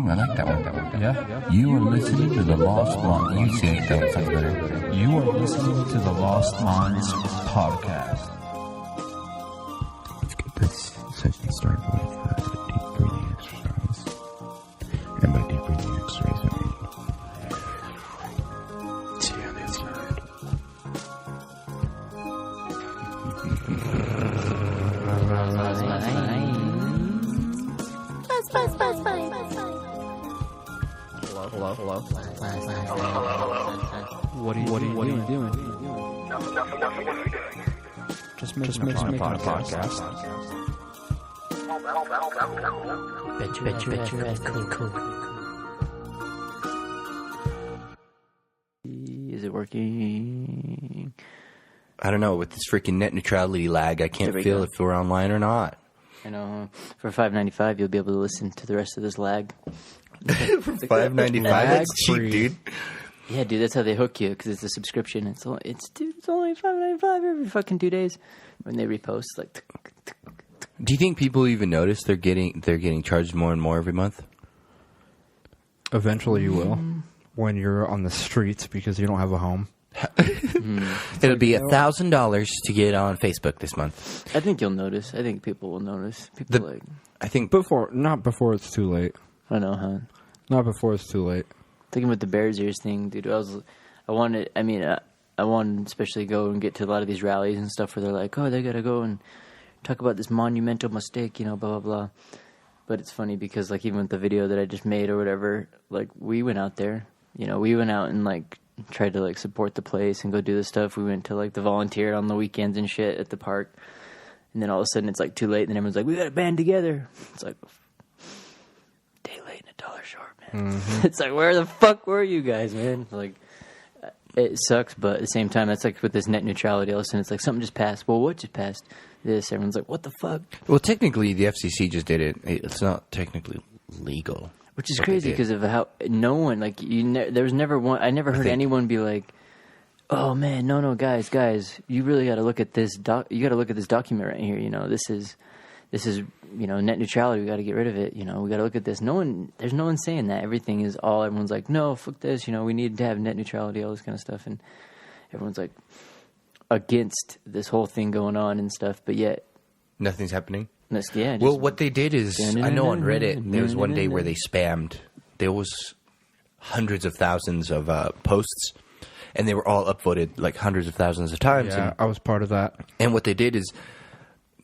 I like that one. Yeah. You are listening to the Lost Minds. You say it, that sounds better. You are listening to the Lost Minds podcast. Let's get this session started with a deep breathing exercise. And by deep breathing exercise, I mean, see on the inside. Hello. What are you doing? Just making a podcast. Bet your ass cool. Is it working? I don't know. With this freaking net neutrality lag, I can't feel if we're online or not. I know. For $5.95, you'll be able to listen to the rest of this lag. For $5.95, that's cheap, dude. Yeah, dude, that's how they hook you because it's a subscription. It's only $5.95 every fucking 2 days when they repost. Like, Do you think people even notice they're getting charged more and more every month? Eventually, you will when you're on the streets because you don't have a home. It'll be $1,000 to get on Facebook this month. I think you'll notice. I think people will notice. I think Not before it's too late. I know, huh? Not before it's too late. Thinking about the Bears ears thing, dude. I wanted especially go and get to a lot of these rallies and stuff where they're like, oh, they gotta go and talk about this monumental mistake, blah blah blah. But it's funny because like even with the video that I just made or whatever, like we went out there, we went out and like tried to like support the place and go do this stuff. We went to like the volunteer on the weekends and shit at the park, and then all of a sudden it's like too late, and then everyone's like, we gotta band together. It's like day late and a dollar short, man. Mm-hmm. It's like, where the fuck were you guys, man? Like, it sucks, but at the same time, that's like with this net neutrality. All of a sudden, it's like something just passed. Well, what just passed? This. Everyone's like, what the fuck? Well, technically, the FCC just did it. It's not technically legal. Which is crazy because of how no one, like, there was never one, I never heard anyone be like, oh man, no, guys, you really got to look at this you got to look at this document right here. This is net neutrality. We got to get rid of it. We got to look at this. There's no one saying that. Everyone's like, no, fuck this. We need to have net neutrality, all this kind of stuff. And everyone's like against this whole thing going on and stuff. But yet nothing's happening. Yeah. Well, what they did is, I know on Reddit, there was one day where they spammed. There was hundreds of thousands of posts, and they were all upvoted like hundreds of thousands of times. Yeah, I was part of that. And what they did is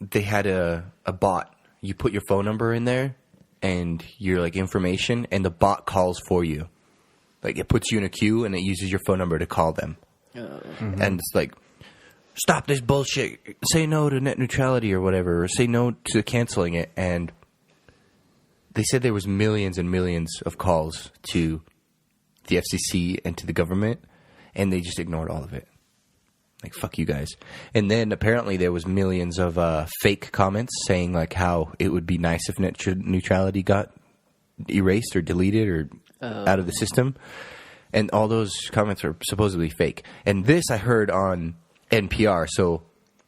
they had a bot. You put your phone number in there and your like information, and the bot calls for you. Like it puts you in a queue, and it uses your phone number to call them. And it's like, stop this bullshit. Say no to net neutrality or whatever, or say no to canceling it. And they said there was millions and millions of calls to the FCC and to the government, and they just ignored all of it. Like, fuck you guys. And then apparently there was millions of fake comments saying like how it would be nice if net neutrality got erased or deleted or out of the system. And all those comments are supposedly fake. And this I heard on NPR, so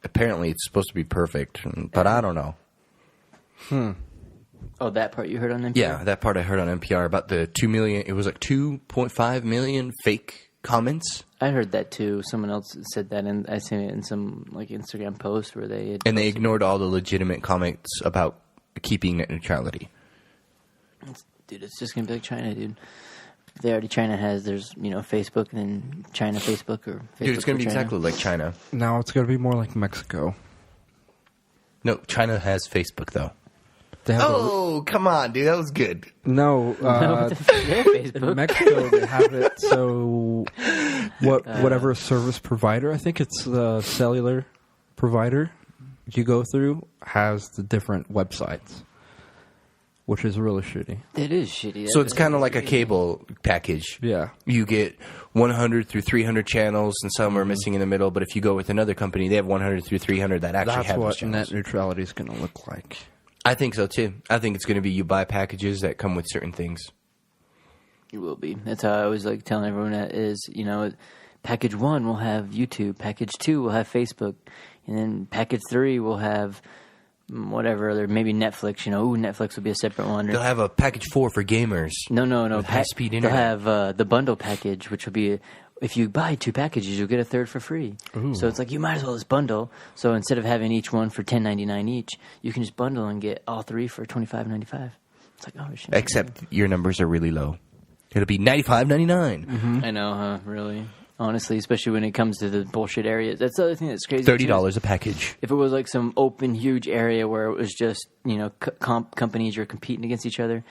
apparently it's supposed to be perfect, but I don't know. Oh, that part you heard on NPR? Yeah, that part I heard on NPR about the 2 million. It was like 2.5 million fake comments. I heard that too. Someone else said that, and I seen it in some like Instagram post where they had they ignored all the legitimate comments about keeping net neutrality. Dude, it's just gonna be like China, dude. China has, there's, Facebook, and then China Facebook, or Facebook. Dude, it's going to be exactly like China. No, it's going to be more like Mexico. No, China has Facebook, though. Come on, dude. That was good. No, in Mexico, they have it, so whatever service provider, I think it's the cellular provider you go through, has the different websites. Which is really shitty. It is shitty. So it's kind of like a cable package. Yeah. You get 100 through 300 channels, and some are missing in the middle. But if you go with another company, they have 100 through 300 that actually have those channels. That's what net neutrality is going to look like. I think so, too. I think it's going to be you buy packages that come with certain things. It will be. That's how I always like telling everyone that is, package 1 will have YouTube. Package 2 will have Facebook. And then package 3 will have whatever, or maybe Netflix. Netflix will be a separate one. They'll have a package 4 for gamers. No. With high-speed internet. They'll have the bundle package, which will be, if you buy 2 packages, you'll get a third for free. Ooh. So it's like, you might as well just bundle. So instead of having each one for $10.99 each, you can just bundle and get all 3 for $25.95. It's like, oh shit. Except your numbers are really low. It'll be $95.99. Mm-hmm. I know, huh? Really? Honestly, especially when it comes to the bullshit areas. That's the other thing that's crazy. $30 a package. If it was like some open, huge area where it was just, companies are competing against each other.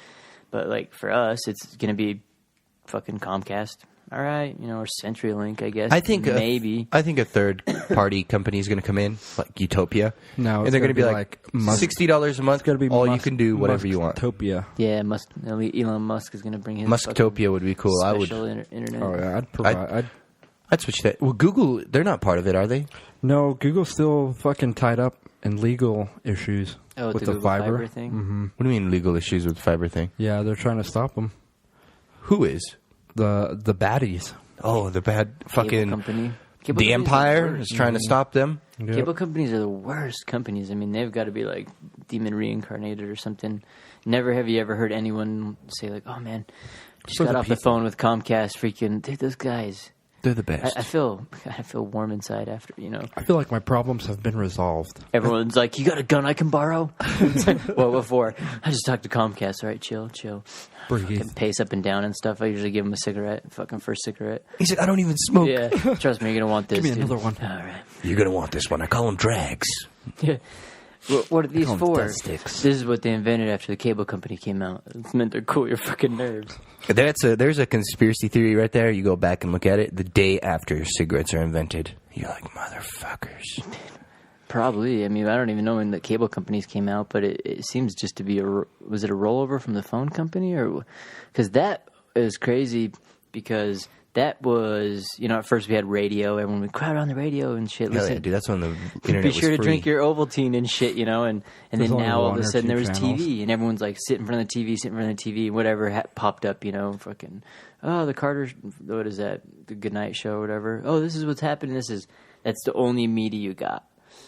But like for us, it's going to be fucking Comcast. All right, or CenturyLink, I guess. I think maybe. I think a third-party company is going to come in, like Utopia. No, and they're going to be like $60 a month. It's going to be you can do whatever you want. Muskotopia. Yeah, Elon Musk is going to bring his Muskotopia would be cool. I would. Internet. Oh yeah, I'd switch that. Well, Google, they're not part of it, are they? No, Google's still fucking tied up in legal issues with the Google fiber thing. Mm-hmm. What do you mean legal issues with the fiber thing? Yeah, they're trying to stop them. Who is? The baddies. Oh, the bad fucking Cable company. Cable the companies Empire are the is trying to stop them. Yep. Cable companies are the worst companies. I mean, they've got to be like demon reincarnated or something. Never have you ever heard anyone say like, "Oh man, just For got the off the people. phone with Comcast. Freaking, dude, those guys." They're the best. I feel warm inside after, I feel like my problems have been resolved. Everyone's like, "You got a gun I can borrow?" It's like, well, before I just talked to Comcast. All right, chill. Breathe. Fucking pace up and down and stuff. I usually give them a cigarette, fucking first cigarette. He's like, I don't even smoke. Yeah, trust me, you're gonna want this. Give me dude. another one. All right. You're gonna want this one. I call them drags. Yeah. What are these call 'em for? death sticks. This is what they invented after the cable company came out. It's meant to cool your fucking nerves. There's a conspiracy theory right there. You go back and look at it. The day after cigarettes are invented, you're like, motherfuckers. Probably. I mean, I don't even know when the cable companies came out, but it seems just to be was it a rollover from the phone company? Or because that is crazy because that was, at first we had radio. Everyone would crowd on the radio and shit. Hell Listen, yeah, dude. That's when the internet was be sure free. to drink your Ovaltine and shit, and then There's only now all of one a or sudden two there was channels. TV and everyone's like sit in front of the TV, whatever popped up, fucking, oh, the Carter, what is that, the Goodnight Show or whatever. Oh, this is what's happening. That's the only media you got.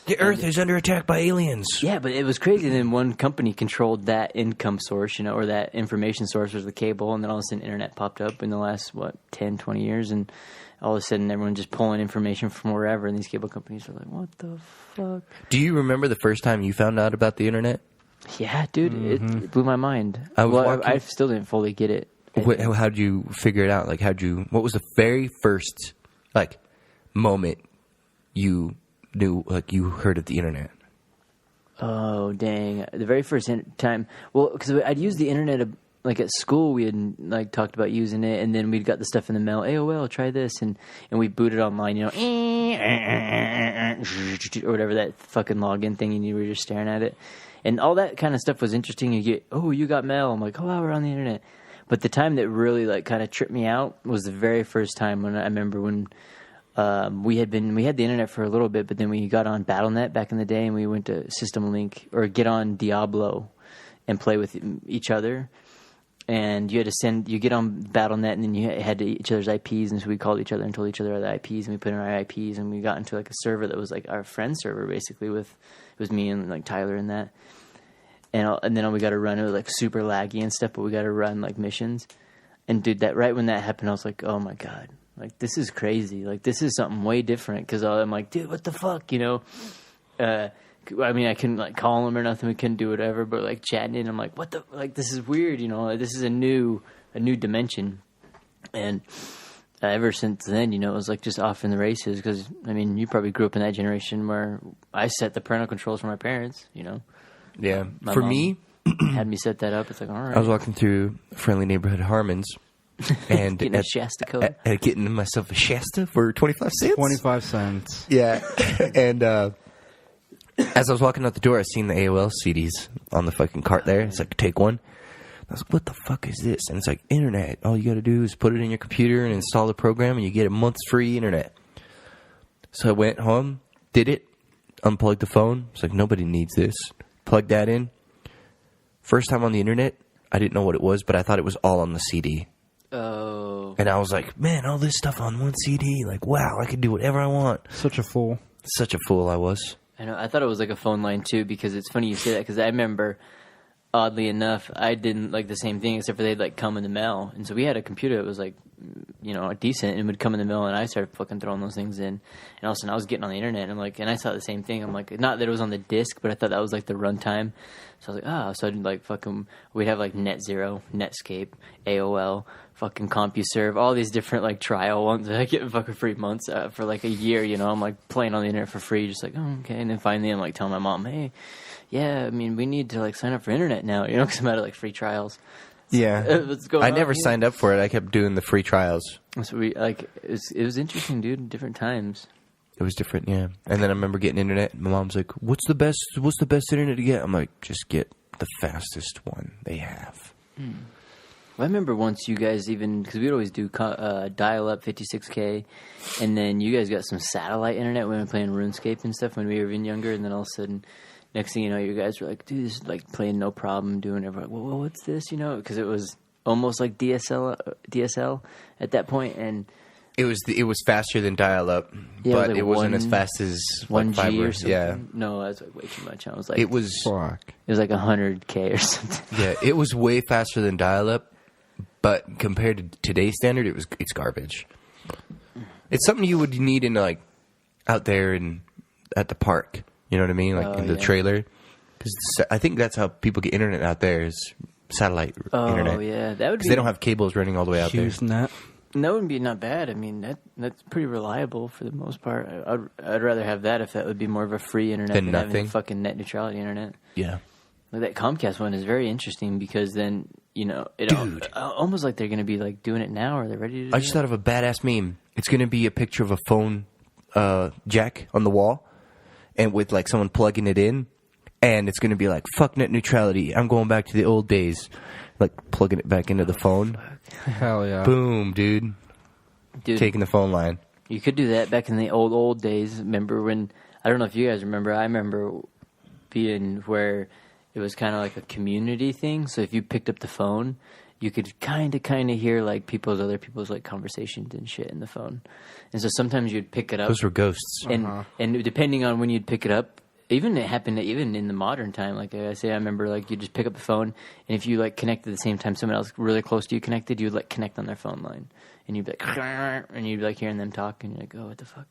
The Earth is under attack by aliens. Yeah, but it was crazy. Then one company controlled that income source, or that information source was the cable, and then all of a sudden internet popped up in the last, 10, 20 years, and all of a sudden everyone just pulling information from wherever, and these cable companies are like, what the fuck? Do you remember the first time you found out about the internet? Yeah, dude, it blew my mind. I still didn't fully get it. How'd you figure it out? Like, what was the very first, moment you knew, you heard of the internet? Oh, dang. The very first time, because I'd use the internet, at school, we had, talked about using it, and then we'd got the stuff in the mail, AOL, try this, and we booted online, or whatever that fucking login thing, and you were just staring at it. And all that kind of stuff was interesting. You get, oh, you got mail. I'm like, oh, wow, we're on the internet. But the time that really, kind of tripped me out was the very first time when I remember when we had the internet for a little bit, but then we got on BattleNet back in the day, and we went to System Link or get on Diablo and play with each other. And you had to you get on BattleNet, and then you had to each other's IPs, and so we called each other and told each other our IPs, and we put in our IPs, and we got into a server that was our friend server basically. It was me and Tyler and that, and then we got to run. It was super laggy and stuff, but we got to run missions. And dude, right when that happened, I was like, oh my god. This is crazy. This is something way different. Because I'm like, dude, what the fuck, I mean, I couldn't, call him or nothing. We couldn't do whatever. But, chatting in, I'm like, what the... this is weird, This is a new dimension. And ever since then, it was, just off in the races. Because, I mean, you probably grew up in that generation where I set the parental controls for my parents, Yeah. My For mom me, had me set that up. It's like, all right. I was walking through friendly neighborhood Harmon's. And Getting a Shasta code. getting myself a Shasta for 25 cents. 25 cents. Yeah. And as I was walking out the door, I seen the AOL CDs on the fucking cart there. It's like, take one. I was like, what the fuck is this? And it's like, internet. All you got to do is put it in your computer and install the program, and you get a month's free internet. So I went home, did it, unplugged the phone. It's like, nobody needs this. Plugged that in. First time on the internet, I didn't know what it was, but I thought it was all on the CD. Oh. And I was like, man, all this stuff on one CD. Wow, I can do whatever I want. Such a fool. Such a fool I was. I know. I thought it was like a phone line too, because it's funny you say that, because I remember, oddly enough, I didn't like the same thing, except for they'd like come in the mail, and so we had a computer that was like, you know, decent, and would come in the mail, and I started fucking throwing those things in, and all of a sudden I was getting on the internet, and I'm like, and I saw the same thing. I'm like, not that it was on the disc, but I thought that was like the runtime. So I was like, so I'd like fucking, we'd have like NetZero, Netscape, AOL, fucking CompuServe, all these different like trial ones that I get fucking free months for like a year, you know. I'm like playing on the internet for free, just like, oh, okay. And then finally I'm like telling my mom, hey, yeah, I mean, we need to like sign up for internet now, you know, because I'm out of like free trials. Yeah. What's going I on never here? signed up for it. I kept doing the free trials. So we like it was interesting, dude. Different times. It was different, yeah. And then I remember getting internet. My mom's like, "What's the best internet to get?" I'm like, "Just get the fastest one they have." Well, I remember once you guys even, because we'd always do dial-up 56K, and then you guys got some satellite internet when we were playing RuneScape and stuff when we were even younger, and then all of a sudden, next thing you know, you guys were like, dude, this is like playing no problem, doing everything. Like, well, what's this, you know? Because it was almost like DSL at that point, and It was faster than dial-up, Yeah, but like it wasn't as fast as like 1G fiber. or something. Yeah, No, that's like way too much. I was like, it was. Fuck. it was like 100K or something. Yeah, it was way faster than dial-up, but compared to today's standard, it's garbage. It's something you would need in like out there and at the park. You know what I mean? Like in the trailer. Because I think that's how people get internet out there is satellite internet. Oh yeah, that would be. Because they don't have cables running all the way out there. HughesNet. That wouldn't be not bad. I mean, that's pretty reliable for the most part. I'd rather have that if that would be more of a free internet Than than having nothing. fucking net neutrality internet. Yeah. Like that Comcast one is very interesting, because then, you know, it Dude. almost like they're going to be like doing it now, or they're ready to do I just it. thought of a badass meme. It's going to be a picture of a phone jack on the wall, and with like someone plugging it in, and it's going to be like, fuck net neutrality. I'm going back to the old days. Like plugging it back into the phone. Hell yeah. Boom, dude. Dude, Taking the phone line. you could do that back in the old days. Remember when, I don't know if you guys remember, I remember being where it was kind of like a community thing. So if you picked up the phone, you could kind of hear like other people's like conversations and shit in the phone. And so sometimes you'd pick it up. Those were ghosts. And depending on when you'd pick it up, even it happened even in the modern time. Like I say, I remember like you just pick up the phone, and if you like connect at the same time someone else really close to you connected, you'd like connect on their phone line, and you'd be like, and you'd be like hearing them talk, and you're like, oh, what the fuck?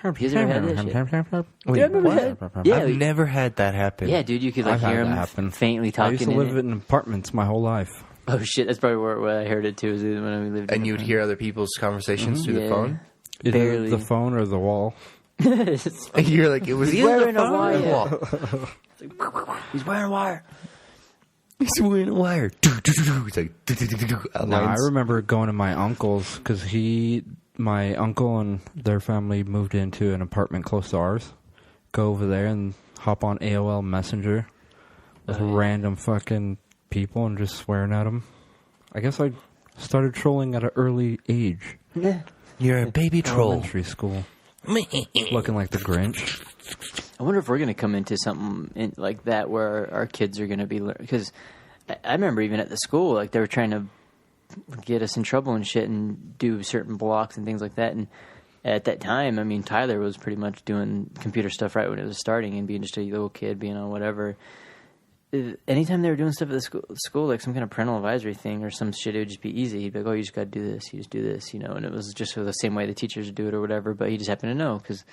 You guys ever had that shit? Wait, Yeah, I remember what? that. Yeah, I've never had that happen. Yeah, dude, you could like I've had hear that them happen. faintly I talking. used to live in apartments my whole life. Oh shit, that's probably where I heard it too. Is when we lived. And in you would hear other people's conversations through the Yeah. phone? Either Barely. the phone or the wall. It's- And you're like, it was He's either wearing the a phone or the wire. wall. He's wearing a wire. He's wearing a wire. It's like, No, I lines. remember going to my uncle's because my uncle and their family moved into an apartment close to ours. Go over there and hop on AOL Messenger with random fucking people and just swearing at them. I guess I started trolling at an early age. Yeah. You're a baby troll. Elementary school. Looking like the Grinch. I wonder if we're going to come into something like that where our kids are going to be because I remember even at the school, like they were trying to get us in trouble and shit and do certain blocks and things like that. And at that time, I mean, Tyler was pretty much doing computer stuff right when it was starting and being just a little kid, being on whatever. Anytime they were doing stuff at the school, like some kind of parental advisory thing or some shit, it would just be easy. He'd be like, oh, you just got to do this. You just do this, you know. And it was just the same way the teachers would do it or whatever. But he just happened to know because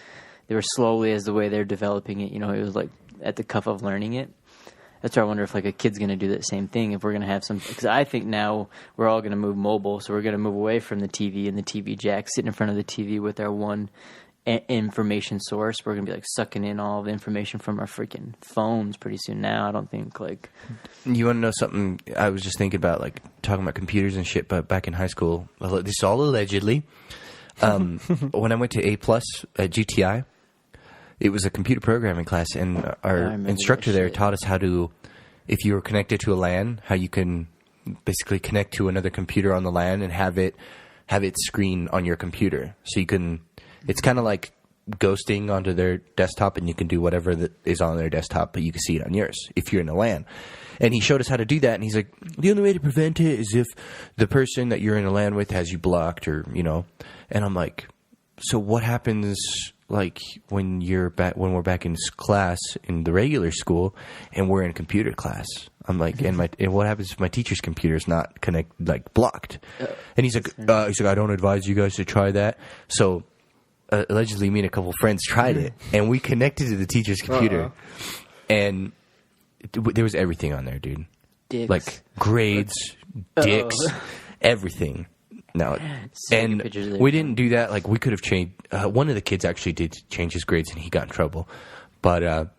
they were slowly as the way they're developing it. You know, it was like at the cuff of learning it. That's why I wonder if like a kid's going to do that same thing. If we're going to have some, because I think now we're all going to move mobile, so we're going to move away from the TV and the TV jack, sitting in front of the TV with our one information source. We're going to be like sucking in all the information from our freaking phones pretty soon. Now I don't think like. You want to know something? I was just thinking about like talking about computers and shit, but back in high school, this is all allegedly. When I went to A+ at GTI, it was a computer programming class, and our instructor there taught us how to, if you were connected to a LAN, how you can basically connect to another computer on the LAN and have it screen on your computer. So you can, it's kind of like ghosting onto their desktop, and you can do whatever that is on their desktop, but you can see it on yours if you're in a LAN. And he showed us how to do that, and he's like, the only way to prevent it is if the person that you're in a LAN with has you blocked, or, you know. And I'm like, so what happens like when we're back in class in the regular school and we're in computer class. I'm like, and what happens if my teacher's computer is not blocked? And he's like, I don't advise you guys to try that. So allegedly, me and a couple friends tried it, and we connected to the teacher's computer, and there was everything on there, dude. Dicks. Like grades, dicks, everything. No, and we didn't do that. Like we could have changed. One of the kids actually did change his grades, and he got in trouble. But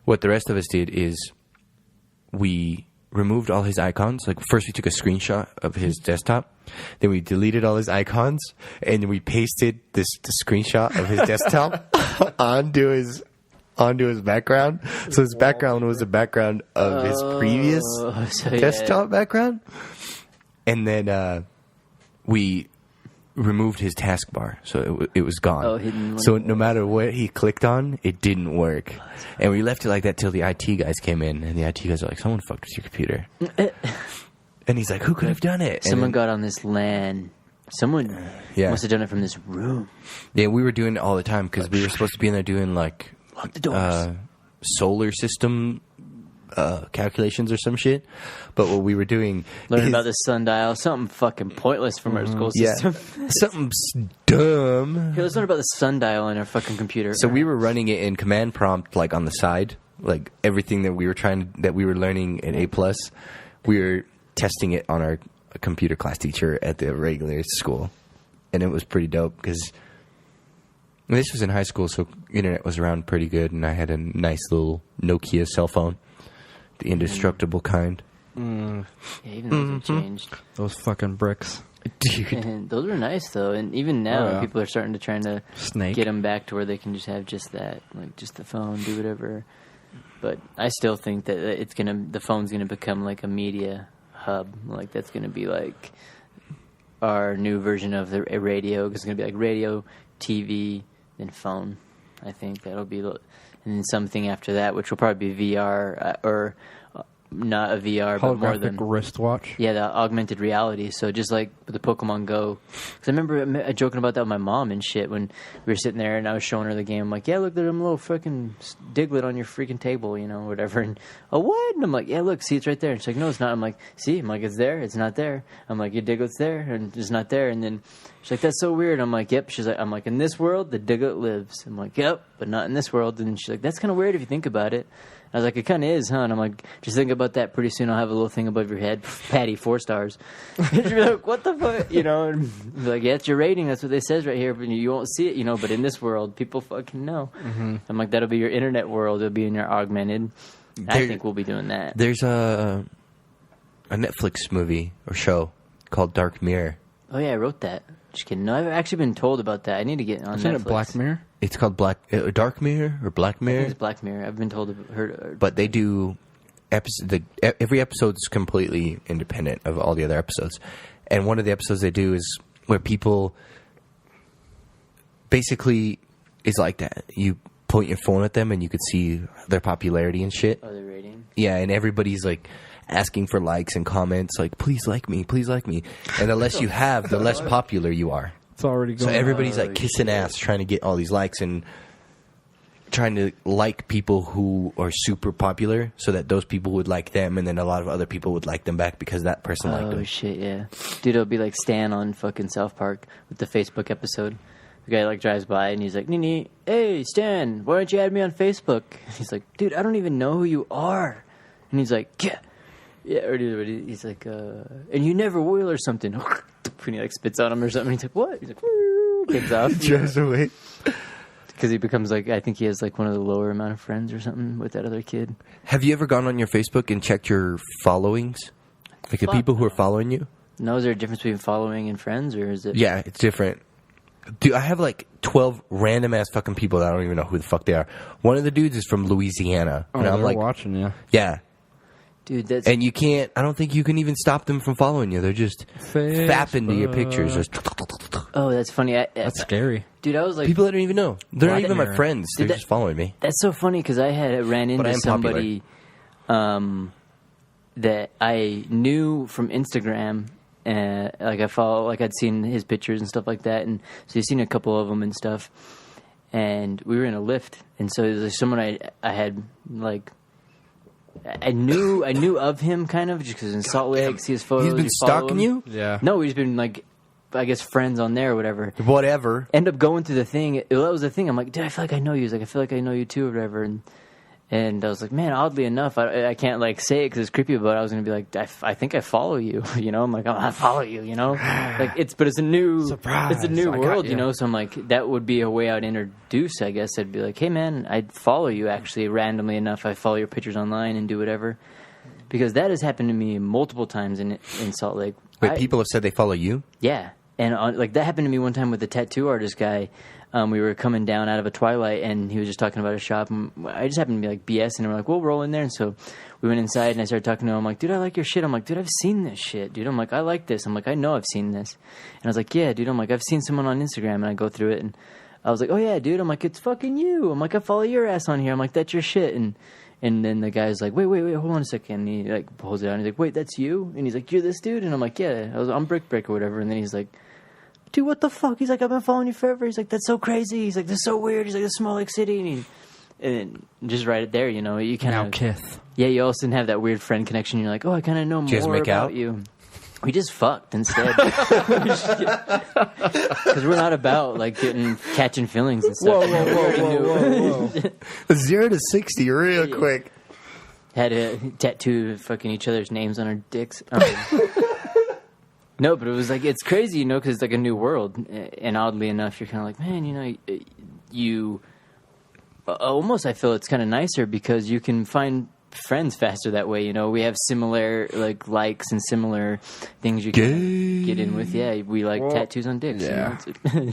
what the rest of us did is we removed all his icons. Like first, we took a screenshot of his desktop, then we deleted all his icons, and then we pasted the screenshot of his desktop onto his background. So his background was the background of his previous desktop background, and then we removed his taskbar, so it was gone. So no matter what he clicked on, it didn't work. And we left it like that till the IT guys came in, and the IT guys were like, "Someone fucked with your computer." And he's like, "Who could have done it?" Someone got on this LAN. Someone must have done it from this room. Yeah, we were doing it all the time because we were supposed to be in there doing like lock the doors. Solar system calculations or some shit. But what we were doing, learning about the sundial, something fucking pointless from our school system. Something dumb. Here, let's learn about the sundial in our fucking computer. So we were running it in command prompt, like on the side, like everything that we were learning in A+, we were testing it on our computer class teacher at the regular school, and it was pretty dope because this was in high school, so internet was around pretty good, and I had a nice little Nokia cell phone, the indestructible kind. Yeah, even those have changed. Those fucking bricks. Dude. And those were nice, though. And even now, people are starting to try to get them back to where they can just have just that, like just the phone, do whatever. But I still think that the phone's gonna become like a media hub. Like that's gonna be like our new version of the radio. It's gonna be like radio, TV, then phone. I think that'll be, and then something after that, which will probably be VR or not a VR, but more than wristwatch. Yeah, the augmented reality. So just like the Pokemon Go. Because I remember joking about that with my mom and shit when we were sitting there and I was showing her the game. I'm like, yeah, look, there's a little fucking Diglett on your freaking table, you know, whatever. And what? And I'm like, yeah, look, see, it's right there. And she's like, no, it's not. I'm like, see, it's there. It's not there. I'm like, your Diglett's there, and it's not there. And then she's like, that's so weird. I'm like, yep. I'm like, in this world, the Diglett lives. I'm like, yep, but not in this world. And she's like, that's kind of weird if you think about it. I was like, it kind of is, huh? And I'm like, just think about that. Pretty soon I'll have a little thing above your head. Patty, 4 stars. And she'll be like, what the fuck? You know, and be like, yeah, it's your rating. That's what it says right here. But you won't see it, you know. But in this world, people fucking know. Mm-hmm. I'm like, that'll be your internet world. It'll be in your augmented. I think we'll be doing that. There's a Netflix movie or show called Dark Mirror. Oh, yeah, I wrote that. Just kidding. No, I've actually been told about that. I need to get on Netflix. Isn't it Black Mirror? It's called Dark Mirror or Black Mirror. I think it's Black Mirror. I've been told, heard. But they do every episode's completely independent of all the other episodes, and one of the episodes they do is where people basically is like that. You point your phone at them and you could see their popularity and shit. Oh, their rating. Yeah, and everybody's like asking for likes and comments, like please like me, and the less you have, the less popular you are. It's already going. So everybody's like kissing ass trying to get all these likes and trying to like people who are super popular so that those people would like them, and then a lot of other people would like them back because that person liked them. Oh, shit, yeah. Dude, it'll be like Stan on fucking South Park with the Facebook episode. The guy like drives by and he's like, Nini, hey, Stan, why don't you add me on Facebook? He's like, dude, I don't even know who you are. And he's like, yeah, or he's like, and you never will or something. And he like spits on him or something. He's like, what? He's like, kids off. Drives away. Because he becomes like, I think he has like one of the lower amount of friends or something with that other kid. Have you ever gone on your Facebook and checked your followings? Like the people who are following you? No, is there a difference between following and friends, or is it? Yeah, it's different. Dude, I have like 12 random ass fucking people that I don't even know who the fuck they are. One of the dudes is from Louisiana. Oh, and I'm they're like, watching you. Yeah. Dude, that's... And you can't, I don't think you can even stop them from following you. They're just fapping to your pictures. Just oh, that's funny. That's scary. Dude, I was like... People that don't even know. They're not even my friends. They're just following me. That's so funny because I ran into somebody that I knew from Instagram. Like I follow, like I'd seen his pictures and stuff like that. And so you've seen a couple of them and stuff. and we were in a lift, and so there's like someone I had like. I knew of him kind of just because in Salt Lake, see his photos. He's been stalking you? Yeah. No, he's been like, I guess friends on there or whatever. Whatever. End up going through the thing. That was the thing. I'm like, dude, I feel like I know you. He's like, I feel like I know you too or whatever. And I was like, man, oddly enough, I can't like say it because it's creepy, but I was gonna be like, I think I follow you. You know, I'm like, I follow you. You know, like it's a new Surprise, it's a new I got world. you. You know, so I'm like, that would be a way I'd introduce. I guess I'd be like, hey man, I'd follow you. Actually, randomly enough, I follow your pictures online and do whatever. Because that has happened to me multiple times in Salt Lake. Wait, people have said they follow you? Yeah, and like that happened to me one time with the tattoo artist guy. We were coming down out of a Twilight, and he was just talking about a shop. And I just happened to be like BS, and we're like, "We'll roll in there." And so we went inside, and I started talking to him. I'm like, "Dude, I like your shit." I'm like, "Dude, I've seen this shit, dude." I'm like, "I like this." I'm like, "I know I've seen this," and I was like, "Yeah, dude." I'm like, "I've seen someone on Instagram," and I go through it, and I was like, "Oh yeah, dude." I'm like, "It's fucking you." I'm like, "I follow your ass on here." I'm like, "That's your shit," And then the guy's like, wait, hold on a second. And he like pulls it out. And he's like, wait, that's you? And he's like, you're this dude? And I'm like, yeah, I'm Brick or whatever. And then he's like, dude, what the fuck? He's like, I've been following you forever. He's like, that's so crazy. He's like, that's so weird. He's like, it's Small Lake City. And just right there, you know, you kind of... Now Kith. Yeah, you also have that weird friend connection. You're like, oh, I kind of know you guys more make about out? you. We just fucked instead. Because we're not about like catching feelings and stuff. Whoa. 0 to 60 real quick. Had a tattoo fucking each other's names on our dicks. No, but it was like, it's crazy, you know, because it's like a new world. And oddly enough, you're kind of like, man, you know, you almost, I feel it's kind of nicer because you can find friends faster that way, you know. We have similar likes and similar things you can get in with. Yeah, we like tattoos on dicks. Yeah. You know?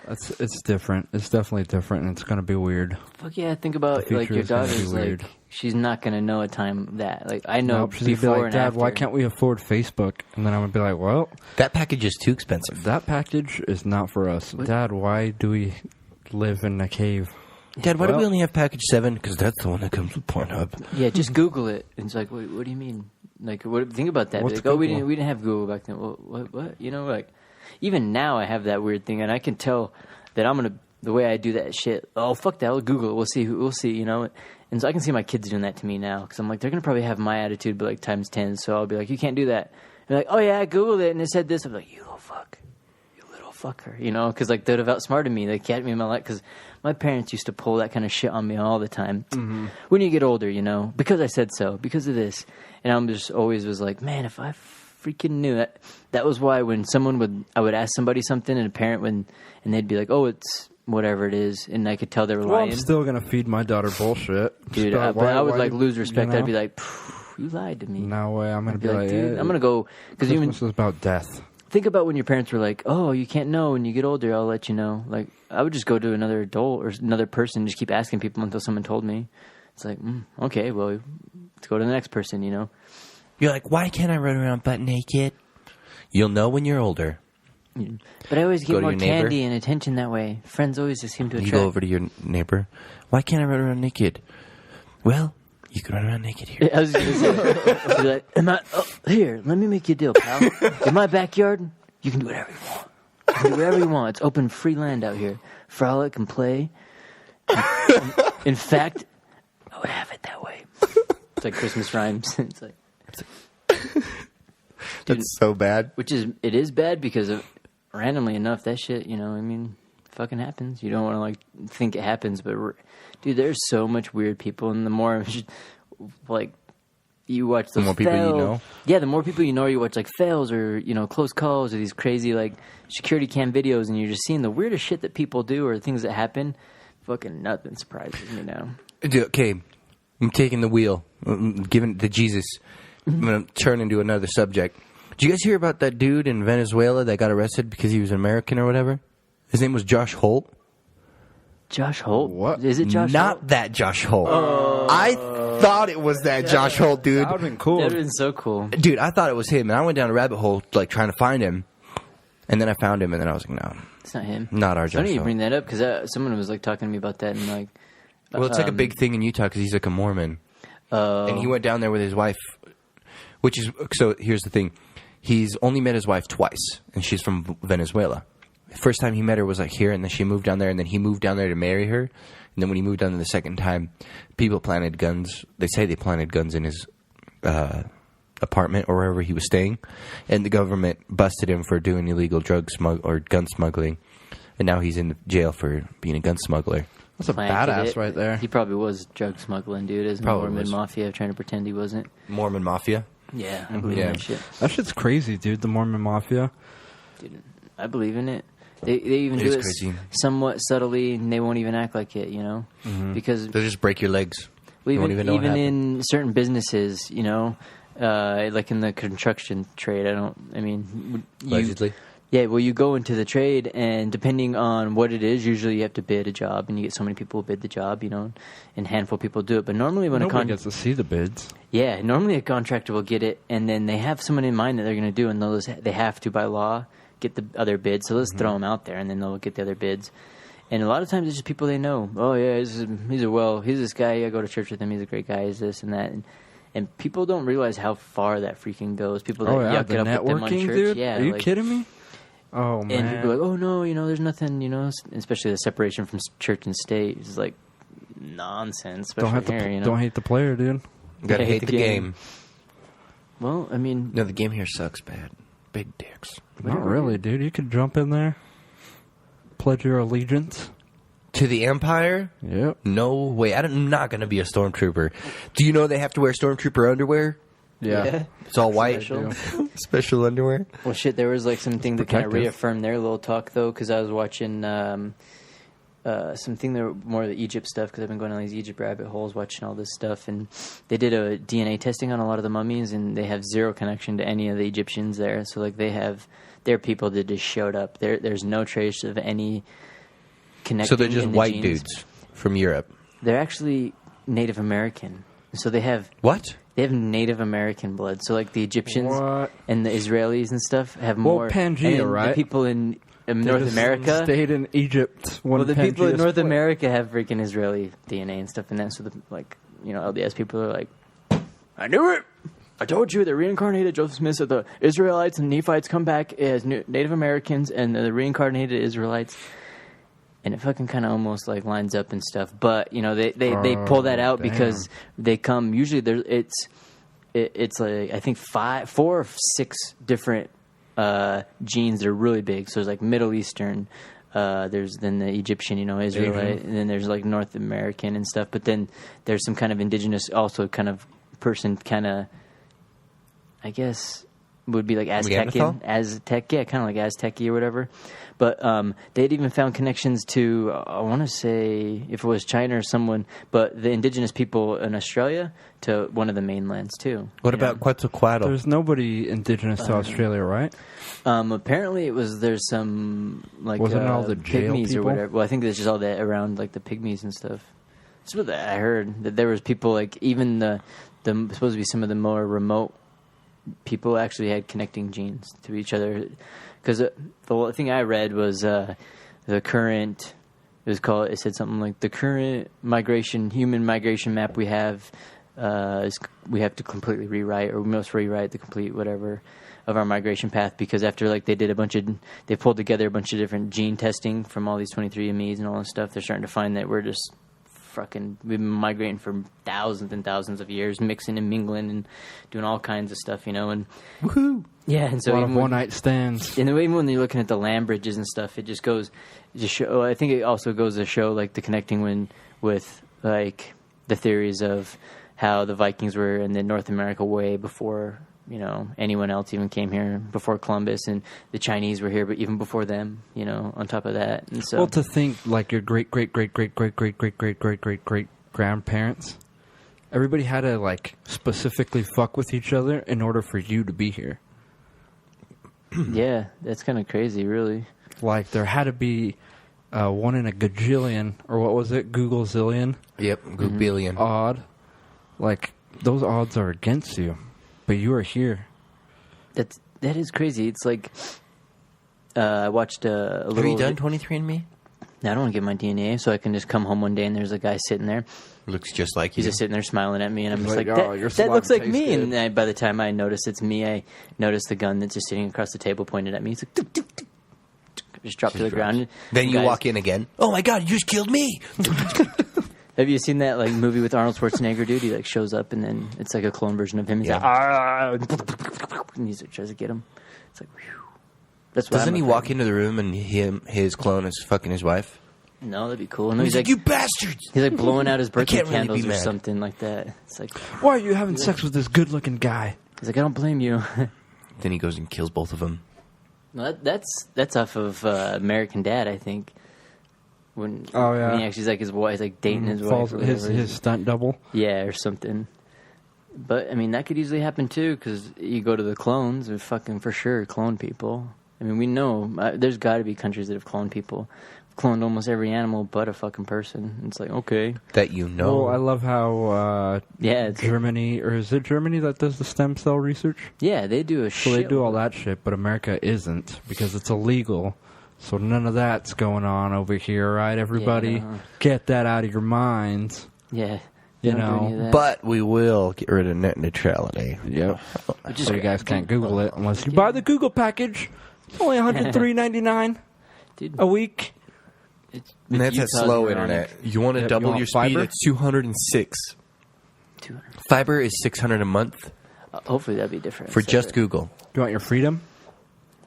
It's different. It's definitely different, and it's gonna be weird. Fuck yeah, think about The like future your is gonna be daughter's weird. like, she's not gonna know a time that like I know Nope, she's gonna be before like, and Dad, after. why can't we afford Facebook? And then I'm gonna be like, well, That package is too expensive. that package is not for us. Dad, why do we live in a cave? Dad, why do we Well- only have package 7? Because that's the one that comes with Pornhub. Yeah, just Google it. And it's like, what do you mean? Like, think about that. What's Like, oh, we Google? didn't have Google back then. Well, what? You know, like, even now I have that weird thing, and I can tell that the way I do that shit. Oh, fuck that. I'll Google it. We'll see. You know, and so I can see my kids doing that to me now because I'm like, they're gonna probably have my attitude, but like times 10. So I'll be like, you can't do that. And they're like, oh yeah, I Googled it and it said this. I'm like, you little fuck. Fucker, you know, because like they'd have outsmarted me. They kept me in my life because my parents used to pull that kind of shit on me all the time. Mm-hmm. When you get older, you know, because I said so, because of this, and I'm just always was like, man, if I freaking knew that. That was why when I would ask somebody something, and a parent and they'd be like, oh, it's whatever it is, and I could tell they were Well, lying. I'm still gonna feed my daughter bullshit, Dude, But but I would why like did- lose respect. you know? I'd be like, you lied to me. No way. I'm gonna I'd be like, dude, eh, I'm gonna go because even Christmas is about death. think about when your parents were like, "Oh, you can't know when you get older. I'll let you know." Like, I would just go to another adult or another person, and just keep asking people until someone told me. It's like, okay, well, let's go to the next person. You know? You're like, why can't I run around butt naked? You'll know when you're older. But I always Go get to more your neighbor. candy and attention that way. Friends always just seem to You attract. go over to your neighbor. Why can't I run around naked? Well, you can run around naked here. I was going to say, I'd be like, here, let me make you a deal, pal. In my backyard, you can do whatever you want. You can do whatever you want. It's open free land out here. Frolic and play. In fact, I would have it that way. It's like Christmas rhymes. It's like, That's so bad. it is bad because of, randomly enough, that shit, you know, I mean, fucking happens. You don't want to like think it happens, but dude, there's so much weird people, and the more like you watch those The more people you know? yeah, the more people you know, you watch like fails or close calls or these crazy like security cam videos, and you're just seeing the weirdest shit that people do or things that happen. Fucking nothing surprises me now. Dude, okay, I'm taking the wheel. I'm giving it to Jesus. I'm going to turn into another subject. Did you guys hear about that dude in Venezuela that got arrested because he was American or whatever? His name was Josh Holt. Josh Holt? What? Is it Josh Not Holt? that Josh Holt. I thought it was that Josh Holt, dude. That would have been cool. That would have been so cool. Dude, I thought it was him, and I went down a rabbit hole like trying to find him, and then I found him, and then I was like, no, It's not him. not our I Josh don't need to Holt. bring that up because someone was like talking to me about that and like. Well, it's like a big thing in Utah because he's like a Mormon, and he went down there with his wife, so here's the thing. He's only met his wife twice, and she's from Venezuela. first time he met her was like here, and then she moved down there, and then he moved down there to marry her. And then when he moved down there the second time, people planted guns. They say they planted guns in his apartment or wherever he was staying, and the government busted him for doing illegal gun smuggling, and now he's in jail for being a gun smuggler. That's a badass right there. He probably was drug smuggling, dude. As Mormon Mafia, trying to pretend he wasn't. Mormon Mafia? Yeah, I believe in that shit. That shit's crazy, dude, the Mormon Mafia. Dude, I believe in it. They even do it somewhat subtly, and they won't even act like it, you know? Mm-hmm. Because they'll just break your legs. Well, you won't even know what happened. In certain businesses, you know, like in the construction trade, allegedly. Yeah, well, you go into the trade, and depending on what it is, usually you have to bid a job, and you get so many people who bid the job, you know, and a handful of people do it. But normally when nobody gets to see the bids. Yeah, normally a contractor will get it, and then they have someone in mind that they're going to do, and they have to, by law, get the other bids. So let's throw them out there, and then they'll get the other bids. And a lot of times it's just people they know. Oh, yeah, he's this guy. I go to church with him. He's a great guy. He's this and that. And people don't realize how far that freaking goes. People that yuck it up with them on church. Dude? Yeah, are you kidding me? Oh, man. And people are like, oh, no, you know, there's nothing, you know, especially the separation from church and state is like nonsense. Don't hate the player, dude. You gotta hate the game. Well, I mean... No, the game here sucks bad. Big dicks. Not really, dude. You could jump in there, pledge your allegiance. To the Empire? Yep. No way. I'm not going to be a stormtrooper. Do you know they have to wear stormtrooper underwear? Yeah. It's all white. Special underwear. Well, shit, there was like something that kind of reaffirmed their little talk, though, because I was watching something that more of the Egypt stuff, because I've been going on these Egypt rabbit holes watching all this stuff, and they did a DNA testing on a lot of the mummies, and they have zero connection to any of the Egyptians there. So, like, they have their people that just showed up. There's no trace of any connecting. So they're just white genes. dudes from Europe. They're actually Native American. So they have... What? They have Native American blood. So, like, the Egyptians and the Israelis and stuff have more... Well, Pangea, right? The people in North America... stayed in Egypt. Well, the people in North America have freaking Israeli DNA and stuff in that. So, LDS people are like, I knew it! I told you, the reincarnated Joseph Smith said the Israelites and Nephites come back as Native Americans, and the reincarnated Israelites... And it fucking kind of almost like lines up and stuff, but you know they pull that out because they come usually there. It's like I think 4 or 6 different genes that are really big. So there's like Middle Eastern, there's then the Egyptian, you know, Israelite, and then there's like North American and stuff. But then there's some kind of indigenous also kind of person, kind of I guess would be like Aztec, yeah, kind of like Aztec-y or whatever. But they'd even found connections to, I want to say, if it was China or someone, but the indigenous people in Australia to one of the mainlands, too. What about Quetzalcoatl? There's nobody indigenous to Australia, right? Apparently there's some, like, wasn't all the jail pygmies people? Or whatever. Well, I think there's just all that around, like, the pygmies and stuff. That's what I heard, that there was people, like, even the supposed to be some of the more remote people actually had connecting genes to each other. Because the thing I read was the current, it said something like the current human migration map we have, we have to completely rewrite, or we must rewrite the complete whatever of our migration path, because after like they pulled together a bunch of different gene testing from all these 23andMe's and all this stuff, they're starting to find that we're just we've been migrating for thousands and thousands of years, mixing and mingling and doing all kinds of stuff, you know, and woohoo! Yeah, and so a lot of one-night stands. And even when you're looking at the land bridges and stuff, it just goes to show. I think it also goes to show like the connecting with like the theories of how the Vikings were in the North America way before, you know, anyone else even came here, before Columbus, and the Chinese were here, but even before them, you know, on top of that. And so, well, to think like your great grandparents, everybody had to like specifically fuck with each other in order for you to be here. Yeah, that's kind of crazy, really. Like there had to be 1 in a gajillion, or what was it, Google zillion? Yep, Goobillion. Odd. Like those odds are against you. But you are here. That is crazy. It's like I watched a little... Have you done 23andMe? No, I don't want to get my DNA, so I can just come home one day and there's a guy sitting there. Looks just like you. He's just sitting there smiling at me, and I'm just like, oh, that looks like me. Good. And by the time I notice it's me, I notice the gun that's just sitting across the table pointed at me. It's like, just drop to the ground. Then you Guys- walk in again. Oh my god, you just killed me! Have you seen that like movie with Arnold Schwarzenegger, dude? He like shows up and then it's like a clone version of him. He's Yeah. like, ah, and he tries to get him. It's like, whew. That's what Doesn't I'm he afraid walk of. into the room and his clone is fucking his wife? No, that'd be cool. No, He's like, you bastards! he's like blowing out his birthday can't really be candles or mad. something like that. It's like, Why are you having sex with this good-looking guy? he's like, I don't blame you. Then he goes and kills both of them. No, that's off of American Dad, I think. When Oh, yeah. when he actually he's like his wife, he's like dating his Falls, wife, or whatever. his stunt double. Yeah, or something. But I mean, that could easily happen too, because you go to the clones, and fucking for sure clone people. I mean, we know there's got to be countries that have cloned people, cloned almost every animal but a fucking person. It's like, okay, That you know. Well, I love how yeah, it's, Germany, or is it Germany that does the stem cell research? yeah, they do a So shit. they do all that shit, but America isn't because it's illegal. So none of that's going on over here, right? Everybody, Yeah. get that out of your minds. Yeah, You they don't do know, any of that. But we will get rid of net neutrality. Yep. Which is So you guys can't Google it unless you Yeah. buy the Google package. It's only $103.99 Dude, a week. it's, And that's at Utah's slow ironic. internet. You want to Yep, double you want your speed? fiber? It's 206. 200. Fiber is $600 a month Hopefully that'd be different. for So just that- Google. You want your freedom?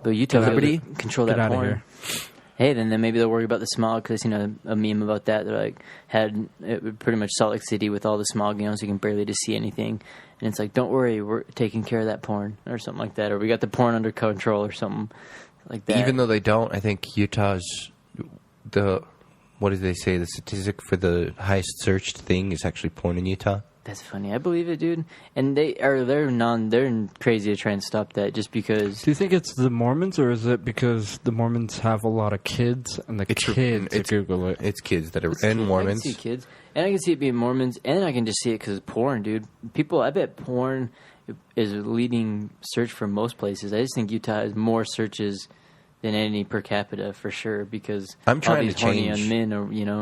But Utah Liberty? Liberty control Get that out of porn. here. Hey, then maybe they'll worry about the smog because you know a meme about that. They're like had it, pretty much Salt Lake City with all the smog, you know, so you can barely just see anything. And it's like, don't worry, we're taking care of that porn or something like that, or we got the porn under control or something like that. Even though they don't, I think Utah's what did they say? The statistic for the highest searched thing is actually porn in Utah. that's funny. I believe it, dude. And they're crazy to try and stop that just because. Do you think it's the Mormons, or is it because the Mormons have a lot of kids and the kids Google it? It's kids that are It's and kids. Mormons. I can see kids, and I can see it being Mormons, and I can just see it because it's porn, dude. People, I bet porn is a leading search for most places. I just think Utah has more searches than any per capita for sure because I'm trying all these to horny change- young men, or you know.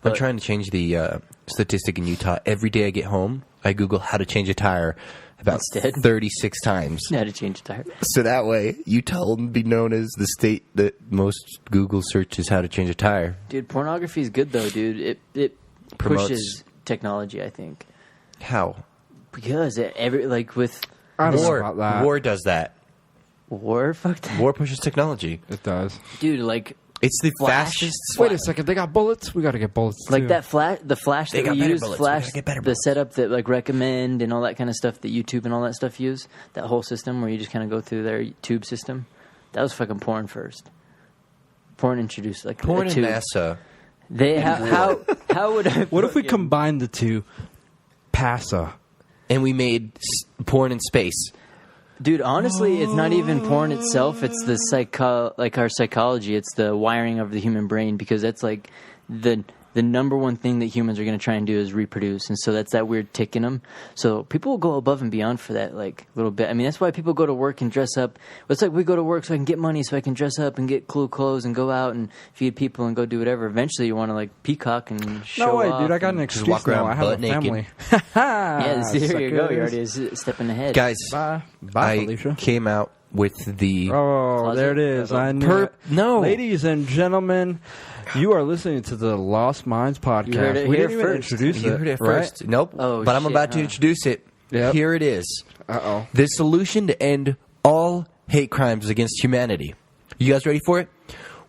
I'm But- trying to change the statistic in Utah. Every day I get home, I Google how to change a tire about Instead? 36 times. How to change a tire? So that way, Utah will be known as the state that most Google searches how to change a tire. Dude, pornography is good though, dude. It Promotes- pushes technology, I think, How? because with I don't know War. about that. War does that. war, fuck that, War pushes technology. It does. dude. Like It's the Flash. fastest. Wait a second, they got bullets? We got to get bullets Like too. that the flash They that got we better use, bullets. We flash, gotta get better the bullets. setup that like recommend and all that kind of stuff that YouTube and all that stuff use, that whole system where you just kind of go through their tube system. That was fucking porn first. Porn introduced like Porn a and tube. NASA. They how would I? What if we fucking- combine the two? PASA. And we made porn in space. Dude, honestly, it's not even porn itself. It's the our psychology. It's the wiring of the human brain because that's like the number one thing that humans are going to try and do is reproduce, and so that's that weird tick in them. So people will go above and beyond for that, like little bit. I mean, that's why people go to work and dress up. It's like we go to work so I can get money, so I can dress up and get cool clothes and go out and feed people and go do whatever. Eventually, you want to like peacock and show No way, off dude. I got and- an Just excuse walk around now. I have a butt naked. family. Yeah, there you go. You're Suckers. already stepping ahead, Guys, Bye. Bye, I Felicia. came out with the... Oh, Closet? there it is. I knew Per- it. no. Ladies and gentlemen, you are listening to the Lost Minds podcast. You heard it we here didn't even first. introduce You it. heard it right? first. Nope. Oh, but I'm shit, about to huh? introduce it. Yep. Here it is. Uh-oh. The solution to end all hate crimes against humanity. You guys ready for it?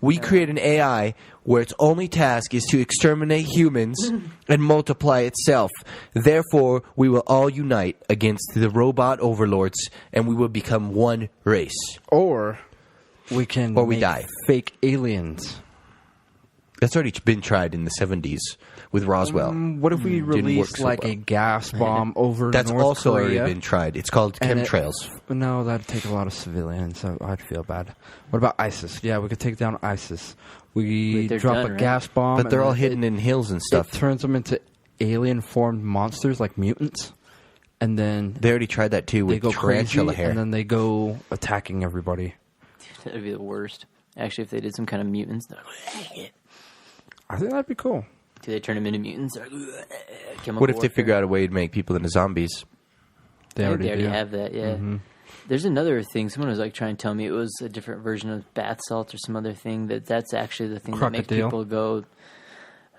We create an AI where its only task is to exterminate humans and multiply itself. Therefore, we will all unite against the robot overlords and we will become one race. Or we can Or we make die. fake aliens. That's already been tried in the 70s with Roswell. What if we Didn't work released so like well. a gas bomb over That's North also Korea? already been tried. It's called and it- chemtrails. No, that'd take a lot of civilians. So I'd feel bad. What about ISIS? Yeah, we could take down ISIS. We Wait, they're drop done, a right? gas bomb, But they're and all then hidden in hills and It stuff. turns them into alien-formed monsters, like mutants, and then They already tried that too they with go tarantula crazy, hair. and then they go attacking everybody. That'd be the worst. Actually, if they did some kind of mutants, they're like, I think that'd be cool. do they turn them into mutants? They're like, What if they figure out a way to make people into zombies? They I think already they already do. have that, yeah. There's another thing. Someone was like trying to tell me it was a different version of bath salts or some other thing. That's actually the thing that makes people go,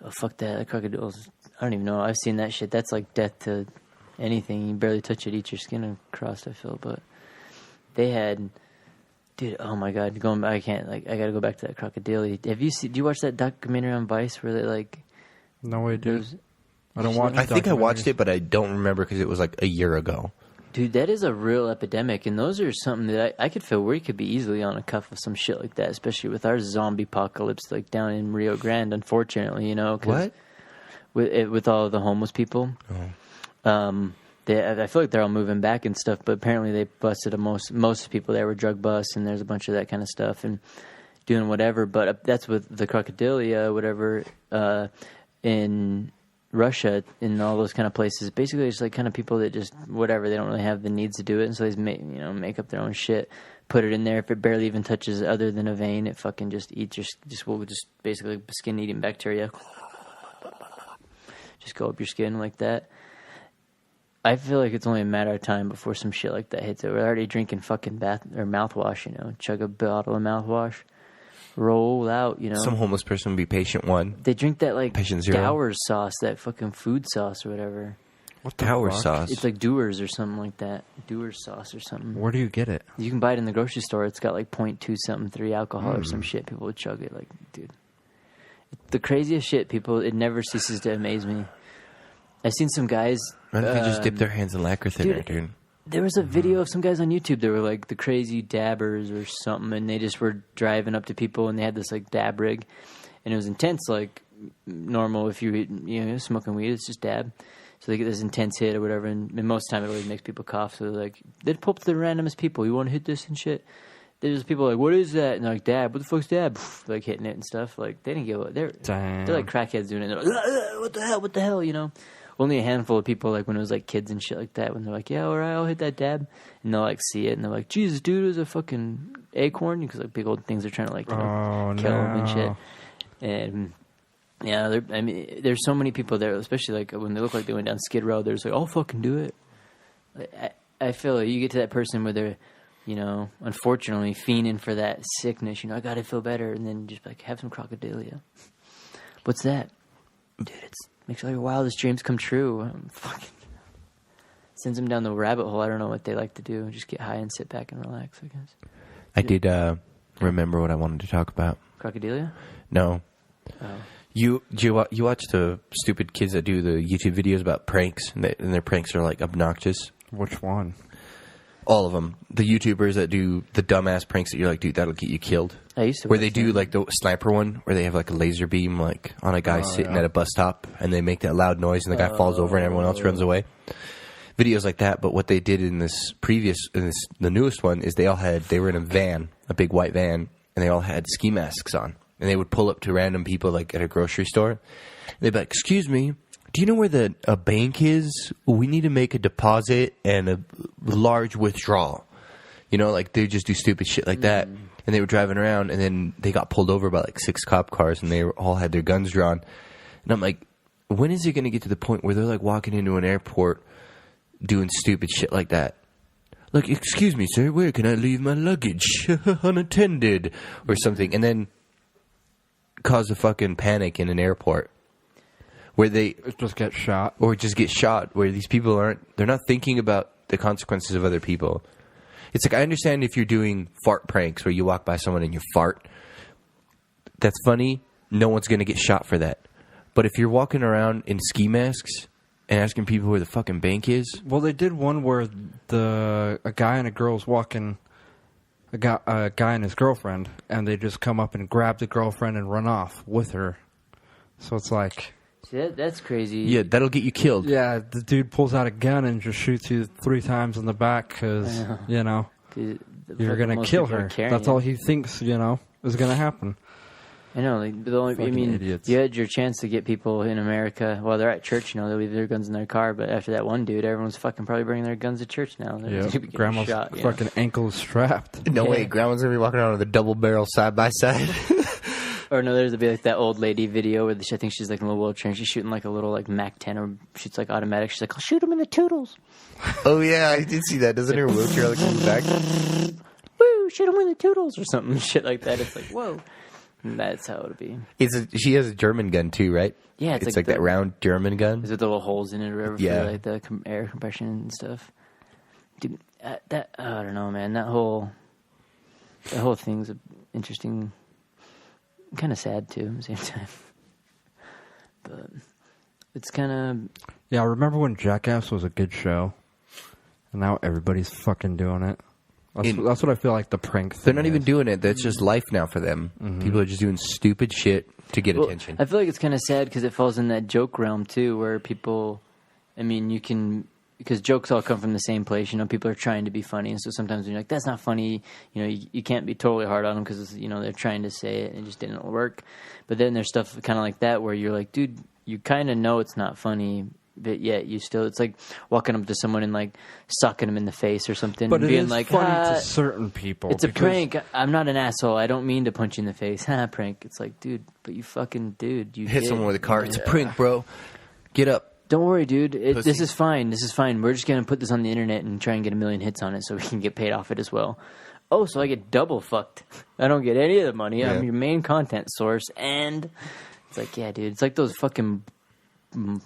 "Oh fuck that! Crocodiles." I don't even know. I've seen that shit. That's like death to anything. You barely touch it, eat your skin across. I feel, but they had, dude. Oh my god, going back, I can't. Like, I gotta go back to that crocodile. Have you seen? Do you watch that documentary on Vice where they like? No way, dude. I don't watch. I think I watched it, but I don't remember because it was like a year ago. Dude, that is a real epidemic, and those are something that I could feel we could be easily on a cuff of some shit like that, especially with our zombie apocalypse, like down in Rio Grande. Unfortunately, you know, What? With all of the homeless people, I feel like they're all moving back and stuff. But apparently, they busted most people there were drug busts, and there's a bunch of that kind of stuff and doing whatever. But that's with the crocodilia, whatever, in Russia and all those kind of places. Basically, it's like kind of people that just whatever, they don't really have the needs to do it, and so they make up their own shit, put it in there. If it barely even touches other than a vein, it fucking just eats your will just basically skin eating bacteria. Just go up your skin like that. I feel like it's only a matter of time before some shit like that hits it. We're already drinking fucking bath or mouthwash, you know, chug a bottle of mouthwash. Roll out, you know. Some homeless person would be patient one. They drink that like Patient zero. Gower's sauce, that fucking food sauce or whatever. What the Gower fuck? sauce. It's like Dewar's or something like that. Dewar's sauce or something. Where do you get it? You can buy it in the grocery store. It's got like 0.2 something 3 alcohol or some shit. People would chug it like, dude. The craziest shit, people. It never ceases to amaze me. I've seen some guys. Why don't they just dip their hands in lacquer thinner, dude? There was a video of some guys on YouTube. They were like the crazy dabbers or something, and they just were driving up to people, and they had this like dab rig, and it was intense, like normal. If you smoking weed, it's just dab. So they get this intense hit or whatever, and most of the time it always makes people cough. So like they'd pull up to the randomest people. You want to hit this and shit. There's people like, what is that? And they're like, dab. What the fuck's dab? Like hitting it and stuff. Like they didn't give a. They're like crackheads doing it. They're like, what the hell? What the hell? You know. Only a handful of people, like when it was like kids and shit like that, when they're like, yeah, all right, I'll hit that dab. And they'll like see it and they're like, Jesus, dude, it was a fucking acorn. Because like big old things are trying to like, kill them and shit. And yeah, there's so many people there, especially like when they look like they went down Skid Row, they're just like, I'll fucking do it. I feel like you get to that person where they're, you know, unfortunately fiending for that sickness, you know, I gotta feel better. And then just like, have some crocodilia. What's that? Dude, makes all your wildest dreams come true. Fucking sends them down the rabbit hole. I don't know what they like to do. Just get high and sit back and relax, I guess. I did remember what I wanted to talk about. Crocodilia? No. Oh. You watch the stupid kids that do the YouTube videos about pranks, and their pranks are like obnoxious? Which one? All of them. The YouTubers that do the dumbass pranks that you're like, dude, that'll get you killed. I used to. Where they do like the sniper one, where they have like a laser beam like on a guy sitting at a bus stop, and they make that loud noise, and the guy falls over, and everyone else runs away. Videos like that. But what they did in the newest one is they were in a van, a big white van, and they all had ski masks on, and they would pull up to random people like at a grocery store. And they'd be like, "Excuse me, do you know where a bank is? We need to make a deposit and a large withdrawal." You know, like they just do stupid shit like that. And they were driving around, and then they got pulled over by like 6 cop cars, and they all had their guns drawn. And I'm like, when is it going to get to the point where they're like walking into an airport doing stupid shit like that? Like, excuse me, sir, where can I leave my luggage? Unattended. Or something. And then cause a fucking panic in an airport. Where they just get shot. Or just get shot, where these people they're not thinking about the consequences of other people. It's like, I understand if you're doing fart pranks where you walk by someone and you fart. That's funny. No one's going to get shot for that. But if you're walking around in ski masks and asking people where the fucking bank is. Well, they did one where a guy and a girl's walking, a guy and his girlfriend, and they just come up and grab the girlfriend and run off with her. So it's like... See, that's crazy. Yeah, that'll get you killed. Yeah, the dude pulls out a gun and just shoots you 3 times in the back because, you know, you're going to kill her. That's all he thinks, you know, is going to happen. I know. Like, idiots. You had your chance to get people in America while they're at church, you know, they leave their guns in their car. But after that one dude, everyone's fucking probably bringing their guns to church now. Yeah, grandma's shot, fucking ankles strapped. No way, grandma's going to be walking around with a double barrel side by side. Or no, there's be like that old lady video where I think she's like in a little wheelchair and she's shooting like a little like Mac 10 or shoots like automatic. She's like, I'll shoot him in the toodles. Oh yeah, I did see that. Doesn't her wheelchair like come back? Woo, shoot him in the toodles or something, shit like that. It's like, whoa. And that's how it'll be. She has a German gun too, right? Yeah, it's like that round German gun. Is it the little holes in it or whatever Yeah. for like the air compression and stuff? Dude, I don't know, man. That whole thing's interesting, kind of sad too at the same time. But it's kind of... Yeah, I remember when Jackass was a good show, and now everybody's fucking doing it. That's what I feel like the prank thing They're not even is. doing it. That's just life now for them. Mm-hmm. People are just doing stupid shit to get attention. I feel like it's kind of sad because it falls in that joke realm too, where people, I mean, you can, because jokes all come from the same place. You know, people are trying to be funny, and so sometimes when you're like, "That's not funny," you know, you can't be totally hard on them because you know they're trying to say it and it just didn't work. But then there's stuff kind of like that where you're like, dude, you kind of know it's not funny. But yet you still, it's like walking up to someone and like sucking them in the face or something. But and it being is like, funny to certain people. It's a prank. I'm not an asshole. I don't mean to punch you in the face. Ha, prank. It's like, dude, but you fucking dude. You Hit did. someone with a car. It's a prank, bro. Get up. Don't worry, dude. This Pussy. is fine. This is fine. We're just going to put this on the internet and try and get 1 million hits on it so we can get paid off it as well. Oh, so I get double fucked. I don't get any of the money. Yeah. I'm your main content source. And it's like, yeah, dude. It's like those fucking...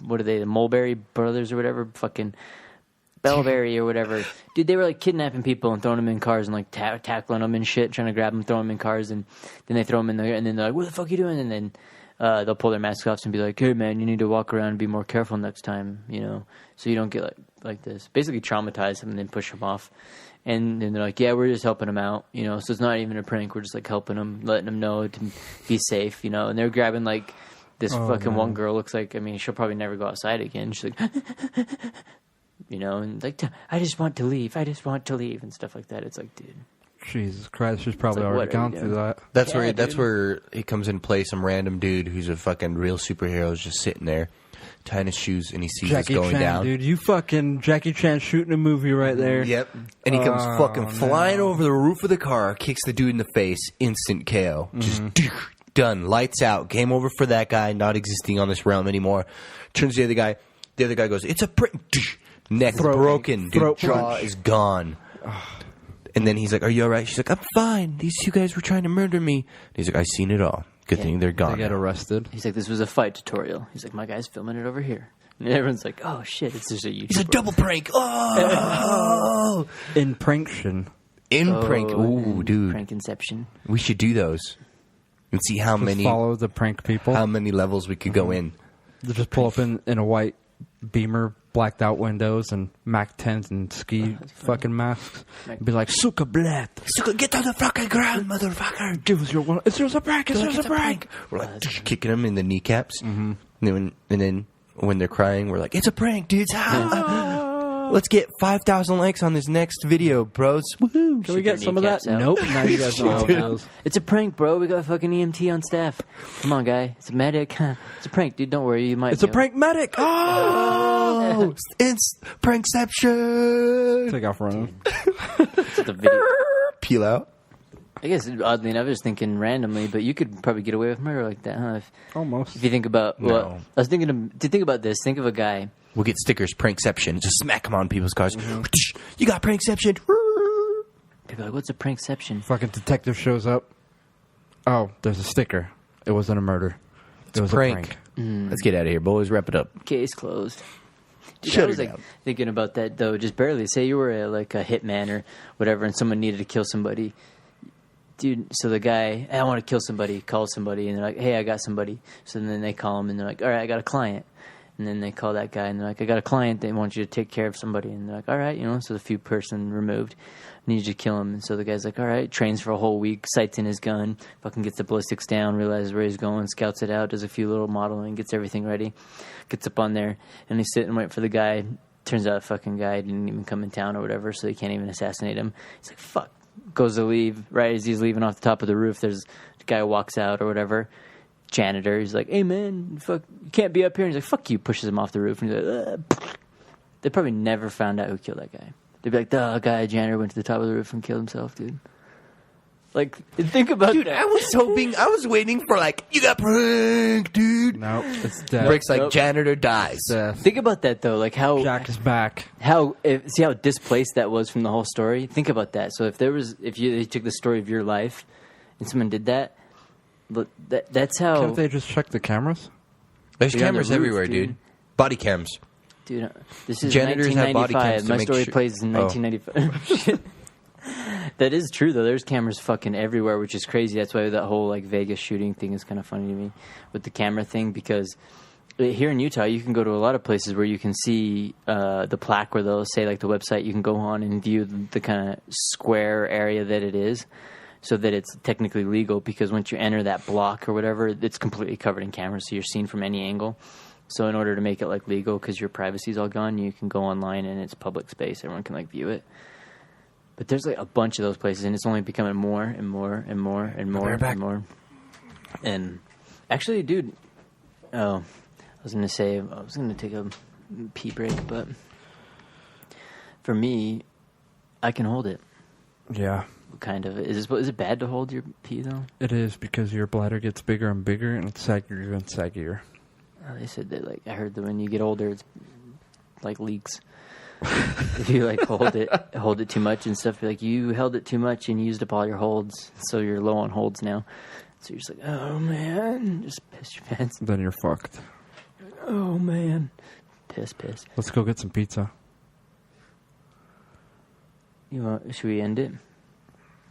What are they, the Mulberry Brothers or whatever? Fucking Bellberry or whatever. Dude, they were like kidnapping people and throwing them in cars and like tackling them and shit, trying to grab them, throw them in cars, and then they throw them in there, and then they're like, what the fuck are you doing? And then they'll pull their masks off and be like, hey man, you need to walk around and be more careful next time, you know, so you don't get like this. Basically traumatize them and then push them off. And then they're like, yeah, we're just helping them out, you know, so it's not even a prank. We're just like helping them, letting them know to be safe, you know, and they're grabbing like, this fucking one girl looks like, I mean, she'll probably never go outside again. She's like, you know, and like, I just want to leave. I just want to leave and stuff like that. It's like, dude. Jesus Christ, she's probably like, already what are gone you through doing? that. That's where he comes in play. Some random dude who's a fucking real superhero is just sitting there, tying his shoes, and he sees Jackie us going Chan, down. dude. You fucking Jackie Chan shooting a movie right there. Yep. And he comes fucking flying over the roof of the car, kicks the dude in the face, instant KO. Just done. Lights out. Game over for that guy, not existing on this realm anymore. Turns to the other guy. The other guy goes, it's a prank. Neck broken. Dude, throat jaw punch. is gone. And then he's like, are you all right? She's like, I'm fine. These two guys were trying to murder me. And he's like, I've seen it all. Good thing they're gone. They get now." arrested. He's like, this was a fight tutorial. He's like, my guy's filming it over here. And everyone's like, oh shit, it's just a YouTuber. It's a double prank. Oh! In Pranction. Prank. Ooh, dude. Prank Inception. We should do those. And see how Just many follow the prank people. how many levels we could go in. They just pull up in a white Beamer, blacked out windows, and Mac 10s and ski fucking masks. Be like, Suka Bled. So get on the fucking ground, motherfucker. It's just a prank. It's just a prank. We're like kicking them in the kneecaps. And then when they're crying, we're like, it's a prank, dudes. Let's get 5,000 likes on this next video, bros. Woohoo. Can we get some of that? kneecaps out. Nope. Now you guys know how it is. It's a prank, bro. We got a fucking EMT on staff. Come on, guy. It's a medic. It's a prank, dude. Don't worry. You might. It's a prank medic. Oh, it's prankception. Take off running. It's the video. Peel out. I guess oddly enough, I was thinking randomly, but you could probably get away with murder like that, huh? Almost. If you think about, well, I was thinking to think about this. Think of a guy. We'll get stickers, prankception. Just smack them on people's cars. You got prankception. People are like, what's a prankception? Fucking detective shows up. Oh, there's a sticker. It wasn't a murder. It was prank. a prank. Let's get out of here, boys. Wrap it up. Case closed. Dude, Shut I was her like down. thinking about that though, just barely. Say you were a hitman or whatever, and someone needed to kill somebody. Dude, so the guy, I want to kill somebody, calls somebody, and they're like, hey, I got somebody. So then they call him, and they're like, all right, I got a client. And then they call that guy, and they're like, I got a client, they want you to take care of somebody. And they're like, all right, so the few person removed. I need you to kill him. And so the guy's like, all right, trains for a whole week, sights in his gun, fucking gets the ballistics down, realizes where he's going, scouts it out, does a few little modeling, gets everything ready, gets up on there, and he's sitting and waiting for the guy. Turns out the fucking guy didn't even come in town or whatever, so he can't even assassinate him. He's like, fuck. Goes to leave, right as he's leaving off the top of the roof, there's a guy who walks out or whatever. Janitor, he's like, hey man, fuck, you can't be up here. And he's like, fuck you, pushes him off the roof. And he's like, ugh. They probably never found out who killed that guy. They'd be like, the guy, janitor, went to the top of the roof and killed himself, dude. Like, think about Dude, that. I was waiting for like, you got pranked, dude. No, it's dead. Rick's like, Nope. janitor dies. Think about that though. Like how Jack is back. see how displaced that was from the whole story. Think about that. So if they took the story of your life and someone did that, but that's how. Can't they just check the cameras? There's You're on the cameras roof, everywhere, dude. Body cams. Dude, this is Janitors have body 1995. cams to My make story sure- plays in Oh. 1995. That is true though. There's cameras fucking everywhere, which is crazy. That's why that whole like Vegas shooting thing is kind of funny to me with the camera thing, because here in Utah you can go to a lot of places where you can see the plaque where they'll say like the website. You can go on and view the kind of square area that it is, so that it's technically legal, because once you enter that block or whatever, it's completely covered in cameras, so you're seen from any angle. So in order to make it like legal, because your privacy's all gone, you can go online and it's public space. Everyone can like view it. But there's like a bunch of those places, and it's only becoming more and more and more and more back. and more. And actually, dude, I was going to take a pee break, but for me, I can hold it. Yeah, Kind of. Is it bad to hold your pee though? it is, because your bladder gets bigger and bigger, and it's saggier and saggier. They said that, like, I heard that when you get older, it's like leaks. If you like hold it too much and stuff, you're like, you held it too much and used up all your holds, so you're low on holds now. So you're just like, oh man, just piss your pants. Then you're fucked. Oh man, piss. Let's go get some pizza. Should we end it?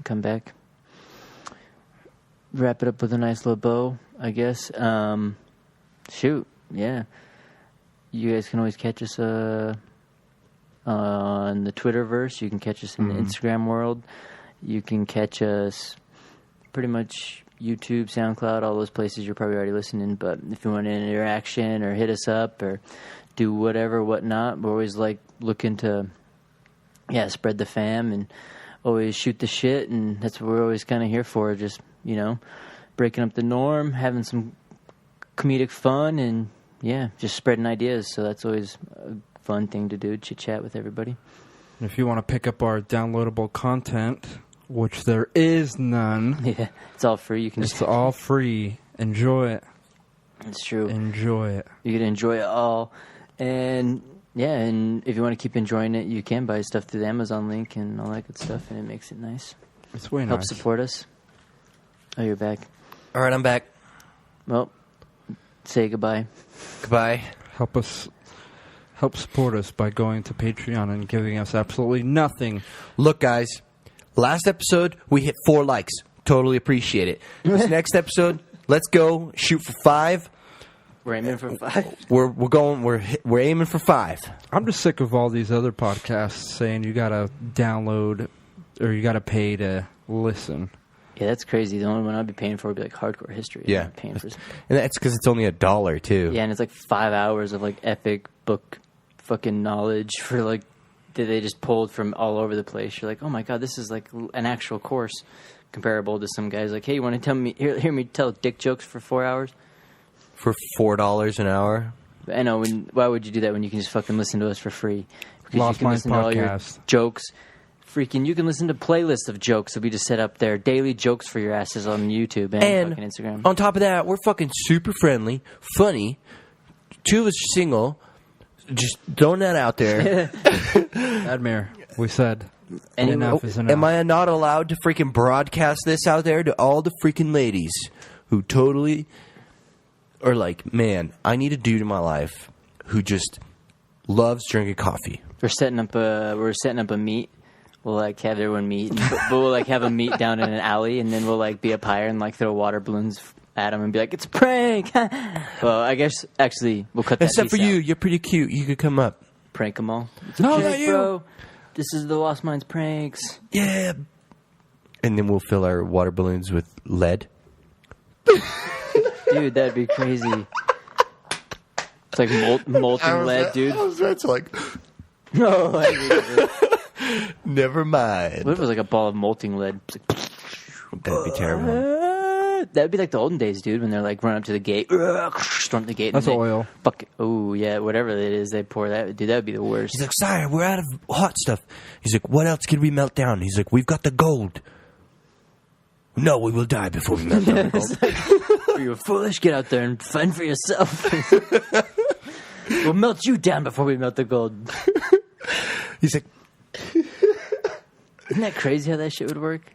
Come back. Wrap it up with a nice little bow, I guess. Shoot, yeah. You guys can always catch us on the Twitterverse. You can catch us in the Instagram world. You can catch us pretty much YouTube, SoundCloud, all those places you're probably already listening. But if you want an interaction or hit us up or do whatever, whatnot, we're always like looking to, spread the fam and always shoot the shit. And that's what we're always kind of here for. Just, breaking up the norm, having some comedic fun, and just spreading ideas. So that's always a fun thing to do, chit chat with everybody. And if you want to pick up our downloadable content, which there is none, Yeah, it's all free. You can it's all free. Enjoy it. It's true. Enjoy it. You can enjoy it all, and and if you want to keep enjoying it, you can buy stuff through the Amazon link and all that good stuff, and it makes it nice. It's way Help nice. support us. Oh, you're back. All right, I'm back. Well, say goodbye. Goodbye. Help support us by going to Patreon and giving us absolutely nothing. Look, guys, last episode, we hit 4 likes. Totally appreciate it. This next episode, let's go shoot for 5. We're aiming for 5. We're aiming for 5. I'm just sick of all these other podcasts saying you gotta download or you gotta pay to listen. Yeah, that's crazy. The only one I'd be paying for would be like Hardcore History. I'm Yeah. not paying for. And that's because it's only $1 too. Yeah, and it's like 5 hours of like epic book fucking knowledge for like that they just pulled from all over the place. You're like, oh my god, this is like an actual course comparable to some guys like, hey, you want to tell me hear me tell dick jokes for 4 hours For $4 an hour. I know. Why would you do that when you can just fucking listen to us for free? Because Lost you can Minds listen to all your Podcast. jokes. Freaking, you can listen to playlists of jokes that we just set up there. Daily jokes for your asses on YouTube and fucking Instagram. On top of that, we're fucking super friendly, funny. 2 of us are single. Just throwing that out there. Admir, we said enough is enough. Am I not allowed to freaking broadcast this out there to all the freaking ladies who totally are like, man, I need a dude in my life who just loves drinking coffee. We're setting up a meet. We'll like have everyone meet, but we'll like have a meet down in an alley, and then we'll like be up higher and like throw water balloons at them and be like, "It's a prank." Well, I guess actually we'll cut that. Except for piece you, out. you're pretty cute. You could come up. Prank them all. It's a No, prank, not you. bro. This is the Lost Minds pranks. Yeah. And then we'll fill our water balloons with lead. Dude, that'd be crazy. It's like molten lead, dude. That's like, No, I hate it. never mind. What if it was like a ball of molten lead? It's like, That'd be terrible. that'd be like the olden days, dude, when they're like run up to the gate, storm the gate. That's and they oil. Fuck. Oh yeah, whatever it is, they pour that. Dude, that would be the worst. He's like, sorry, we're out of hot stuff. He's like, what else can we melt down? He's like, we've got the gold. No, we will die before we melt down the gold. You're foolish. Get out there and fend for yourself. We'll melt you down before we melt the gold. He's like, Isn't that crazy how that shit would work?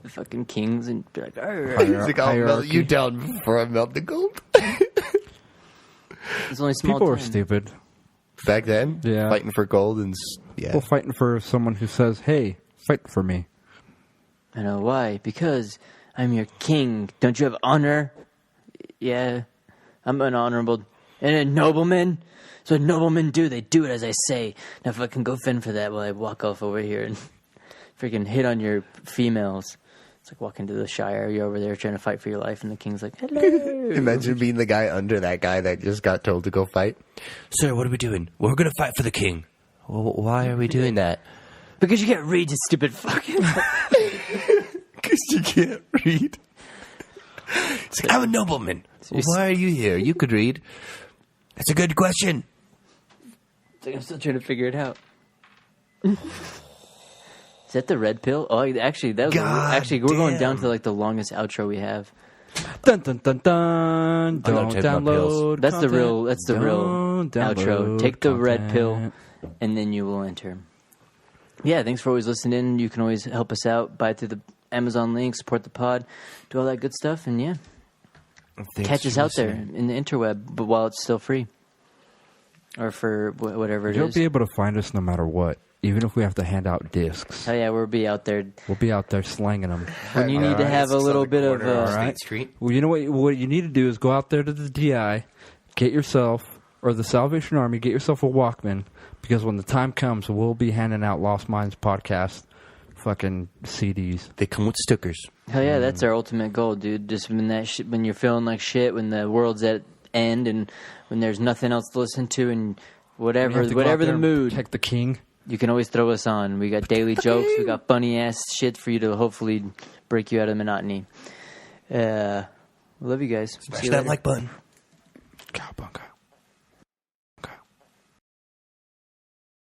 The fucking kings and be like, he's like, I'll melt you down before I melt the gold. it's only small People are time. stupid. Back then, Yeah. fighting for gold and People fighting for someone who says, "Hey, fight for me." I know why. Because I'm your king. Don't you have honor? Yeah, I'm an honorable and a nobleman. So what noblemen do, they do it as I say. Now if I can go fend for that while I walk off over here and freaking hit on your females. It's like walking to the Shire. You're over there trying to fight for your life, and the king's like, hello. Imagine being the guy under that guy that just got told to go fight. Sir, what are we doing? We're going to fight for the king. Well, why are we doing that? Because you can't read, you stupid fucking... Because you can't read. It's like, I'm a nobleman. Well, why are you here? You could read. That's a good question. It's like I'm still trying to figure it out. Is that the red pill? Oh, actually, that was we're going down to like the longest outro we have. Dun dun dun dun. gotta Don't take my download. That's the real. content. That's the real Don't outro. download Take the red content. pill, and then you will enter. Yeah, thanks for always listening. You can always help us out. Buy through the Amazon link, support the pod, do all that good stuff, and yeah, catch us out there in the interweb, but while it's still free, or for whatever it You'll is. be able to find us no matter what, even if we have to hand out discs. Oh yeah, we'll be out there We'll be out there slanging them. when you need to have a little bit of. State Street. Well, you know what you need to do is go out there to the DI, get yourself, or the Salvation Army, get yourself a Walkman, because when the time comes, we'll be handing out Lost Minds podcast fucking CDs. They come with stickers. Hell yeah, that's our ultimate goal, dude. Just when when you're feeling like shit, when the world's at end, and when there's nothing else to listen to, and whatever the mood, Protect the king. you can always throw us on. We got daily jokes, we got funny ass shit for you to hopefully break you out of monotony. Love you guys. Smash See you that later. like button. Cowabunga.